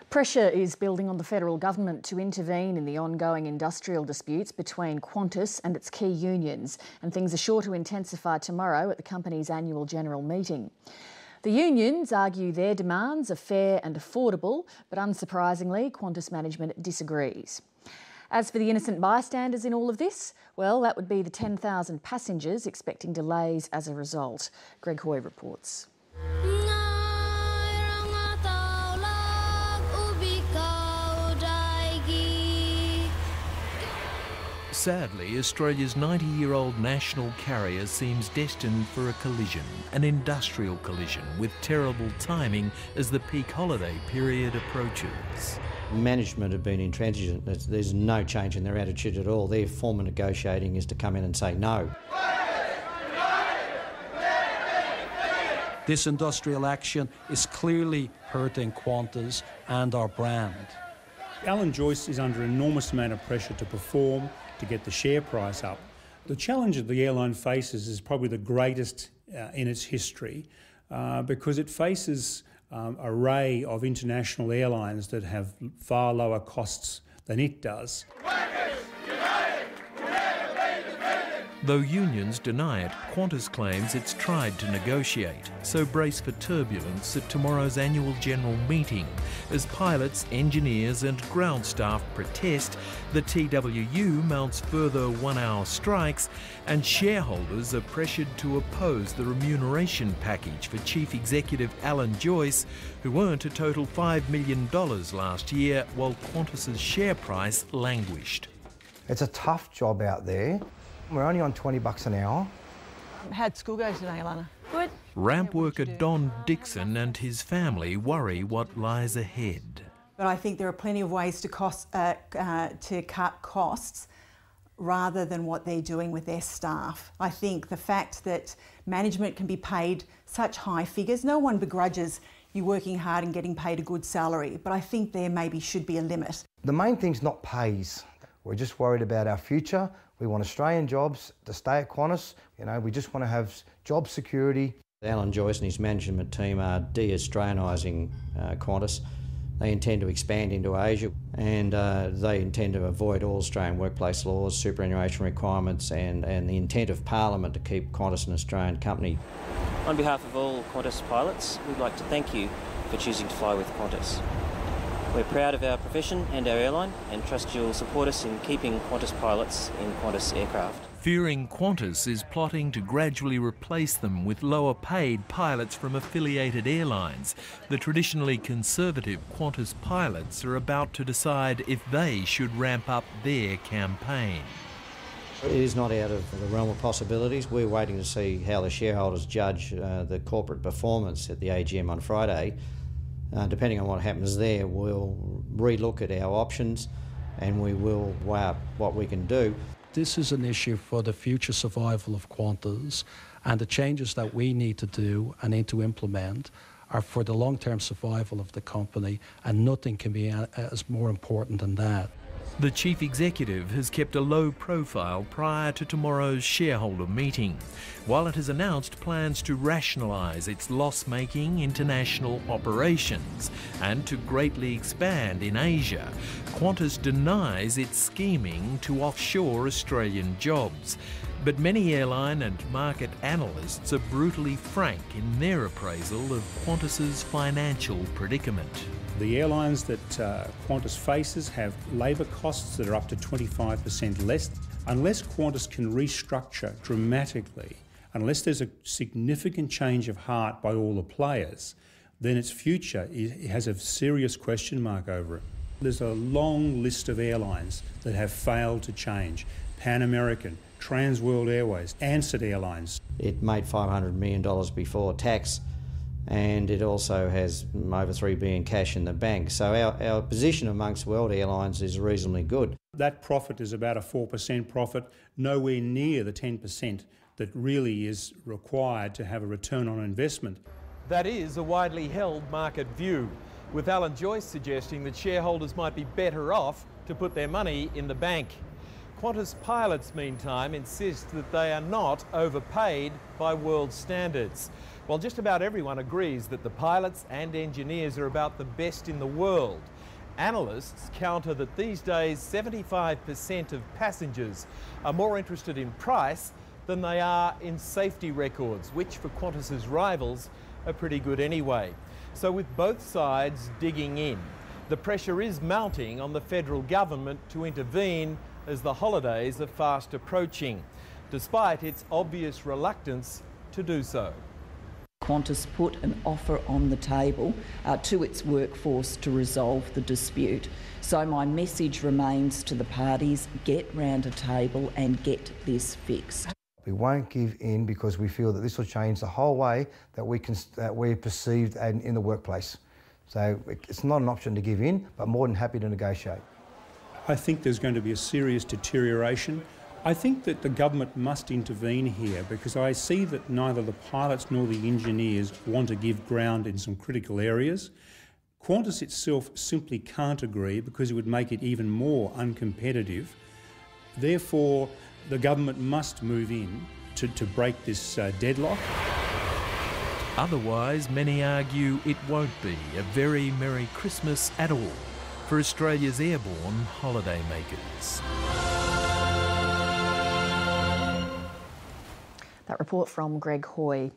Pressure is building on the federal government to intervene in the ongoing industrial disputes between Qantas and its key unions, and things are sure to intensify tomorrow at the company's annual general meeting. The unions argue their demands are fair and affordable, but unsurprisingly, Qantas management disagrees. As for the innocent bystanders in all of this, well, that would be the 10,000 passengers expecting delays as a result. Greg Hoy reports. Sadly, Australia's 90-year-old national carrier seems destined for a collision, an industrial collision with terrible timing as the peak holiday period approaches. Management have been intransigent. There's no change in their attitude at all. Their form of negotiating is to come in and say no. This industrial action is clearly hurting Qantas and our brand. Alan Joyce is under an enormous amount of pressure to perform, to get the share price up. The challenge that the airline faces is probably the greatest in its history because it faces an array of international airlines that have far lower costs than it does. Though unions deny it, Qantas claims it's tried to negotiate, so brace for turbulence at tomorrow's annual general meeting. As pilots, engineers and ground staff protest, the TWU mounts further one-hour strikes, and shareholders are pressured to oppose the remuneration package for Chief Executive Alan Joyce, who earned a total $5 million last year, while Qantas's share price languished. It's a tough job out there. We're only on $20 an hour. How'd school go today, Alana? Good. Ramp worker Don Dixon and his family worry what lies ahead. But I think there are plenty of ways to cut costs rather than what they're doing with their staff. I think the fact that management can be paid such high figures, no one begrudges you working hard and getting paid a good salary, but I think there maybe should be a limit. The main thing's not pays. We're just worried about our future. We want Australian jobs to stay at Qantas. We just want to have job security. Alan Joyce and his management team are de-Australianising Qantas. They intend to expand into Asia and they intend to avoid all Australian workplace laws, superannuation requirements and the intent of Parliament to keep Qantas an Australian company. On behalf of all Qantas pilots, we'd like to thank you for choosing to fly with Qantas. We're proud of our profession and our airline and trust you'll support us in keeping Qantas pilots in Qantas aircraft. Fearing Qantas is plotting to gradually replace them with lower-paid pilots from affiliated airlines, the traditionally conservative Qantas pilots are about to decide if they should ramp up their campaign. It is not out of the realm of possibilities. We're waiting to see how the shareholders judge the corporate performance at the AGM on Friday. Depending on what happens there, we'll re-look at our options and we will weigh up what we can do. This is an issue for the future survival of Qantas, and the changes that we need to do and need to implement are for the long-term survival of the company, and nothing can be as more important than that. The Chief Executive has kept a low profile prior to tomorrow's shareholder meeting, while it has announced plans to rationalise its loss-making international operations and to greatly expand in Asia. Qantas denies its scheming to offshore Australian jobs. But many airline and market analysts are brutally frank in their appraisal of Qantas's financial predicament. The airlines that Qantas faces have labour costs that are up to 25% less. Unless Qantas can restructure dramatically, unless there's a significant change of heart by all the players, then its future has a serious question mark over it. There's a long list of airlines that have failed to change. Pan American, Trans World Airways, Ansett Airlines. It made $500 million before tax, and it also has over $3 billion cash in the bank. So our position amongst world airlines is reasonably good. That profit is about a 4% profit, nowhere near the 10% that really is required to have a return on investment. That is a widely held market view, with Alan Joyce suggesting that shareholders might be better off to put their money in the bank. Qantas pilots, meantime, insist that they are not overpaid by world standards. While just about everyone agrees that the pilots and engineers are about the best in the world, analysts counter that these days 75% of passengers are more interested in price than they are in safety records, which for Qantas's rivals are pretty good anyway. So with both sides digging in, the pressure is mounting on the federal government to intervene as the holidays are fast approaching, despite its obvious reluctance to do so. Qantas put an offer on the table to its workforce to resolve the dispute. So my message remains to the parties: get round a table and get this fixed. We won't give in because we feel that this will change the whole way that we're perceived in the workplace. So it's not an option to give in, but more than happy to negotiate. I think there's going to be a serious deterioration. I think that the government must intervene here because I see that neither the pilots nor the engineers want to give ground in some critical areas. Qantas itself simply can't agree because it would make it even more uncompetitive. Therefore, the government must move in to break this deadlock. Otherwise, many argue it won't be a very Merry Christmas at all for Australia's airborne holidaymakers. That report from Greg Hoy.